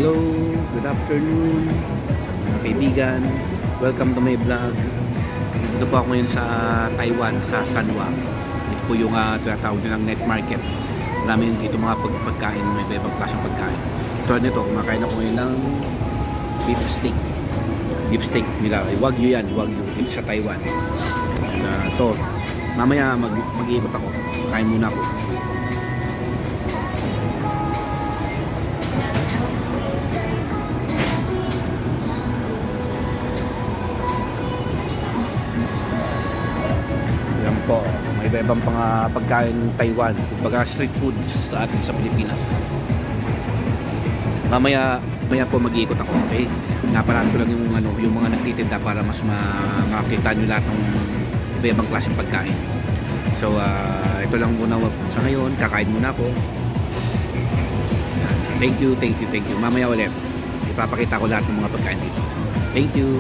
Hello, good afternoon mga kaibigan. Welcome to my vlog. Dito po ako ngayon sa Taiwan, sa Sanwa. Ito po yung tinatawag nilang night market. Marami yung dito mga pagkain, may ibang klaseng pagkain. Ito nito, kumakain ako ngayon ng beef steak. Beef steak nila, wagyu yan, wagyu dito sa Taiwan. And ito, mamaya mag-iibot ako. Kain muna ako. Yan po, may iba-ibang pagkain ng Taiwan, kumbaga street foods sa atin sa Pilipinas. Mamaya po mag-iikot ako, okay? Naparaan ko lang yung mga nagtitinda para mas makakita nyo lahat ng iba-ibang klaseng pagkain. So, ito lang muna sa ngayon, kakain muna ako. Thank you. Mamaya ulit, ipapakita ko lahat ng mga pagkain dito. Thank you.